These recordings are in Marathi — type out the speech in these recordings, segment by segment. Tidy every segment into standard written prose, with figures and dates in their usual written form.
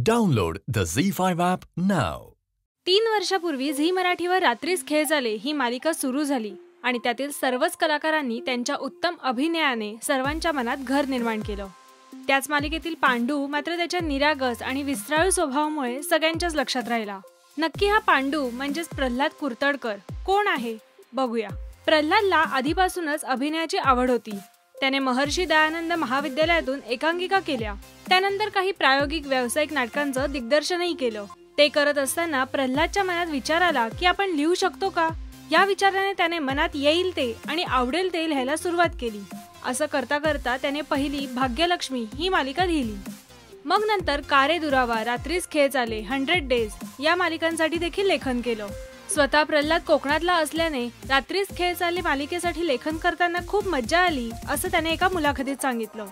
Download the ZEE5 app now. 3 वर्षापूर्वी झी मराठीवर रात्रीच खेळ झाले ही मालिका सुरू झाली आणि त्यातील सर्वच कलाकारांनी त्यांच्या उत्तम अभिनयाने सर्वांच्या मनात घर निर्माण केलं. त्याच मालिकेतील पांडू मात्र त्याच्या निरागस आणि विस्त्राळू स्वभावामुळे सगळ्यांच्याच लक्षात राहिला. नक्की हा पांडू म्हणजेच प्रल्हाद कुर्तडकर कोण आहे बघूया. प्रल्हादला आधीपासूनच अभिनयाची आवड होती. त्याने महर्षी दयानंद महाविद्यालयातून एकांकिका केल्या. त्यानंतर काही प्रायोगिक व्यावसायिक नाटकांचं दिग्दर्शनही केलं. ते करत असताना प्रल्हादच्या मनात विचार आला की आपण लिहू शकतो का. या विचाराने त्याने मनात येईल ते आणि आवडेल ते लिहायला सुरुवात केली. असं करता करता त्याने पहिली भाग्यलक्ष्मी ही मालिका लिहिली. मग नंतर कारे दुरावा, रात्रीच खेळ चाले, 100 डेज या मालिकांसाठी देखील लेखन केलं. स्वतः प्रल्हाद कोकणातला असल्याने रात्रीच खेळ चाले मालिकेसाठी लेखन करताना खूप मज्जा आली असं त्याने एका मुलाखतीत सांगितलं.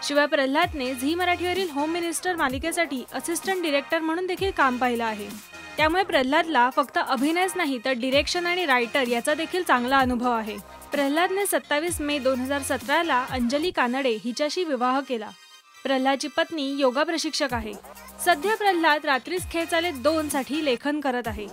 शिवाय प्रल्हादने झी मराठीवरील होम मिनिस्टर मालिकेसाठी असिस्टंट डिरेक्टर म्हणून देखील काम पाहिलं आहे. त्यामुळे प्रल्हादला फक्त अभिनयच नाही तर डिरेक्शन आणि रायटर याचा देखील चांगला अनुभव आहे. प्रल्हादने 27 मे 2017ला अंजली कानडे हिच्याशी विवाह केला. प्रल्हादची पत्नी योगा प्रशिक्षक आहे. सध्या प्रल्हाद रात्रीच खेळ चाले 2 साठी लेखन करत आहे.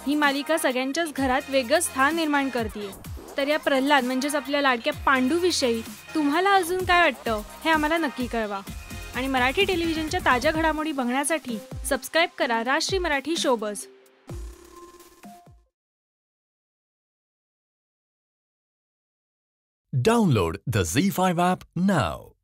ही मालिका सगळ्यांच्याच घरात वेगळं स्थान निर्माण करते. तर या प्रल्हाद म्हणजेच आपल्या लाडक्या पांडू विषयी तुम्हाला अजून काय वाटतं हे आम्हाला नक्की कळवा. आणि मराठी टेलिव्हिजनच्या ताज्या घडामोडी बघण्यासाठी सबस्क्राईब करा राष्ट्रीय Marathi showbiz. Download the ZEE5 app now.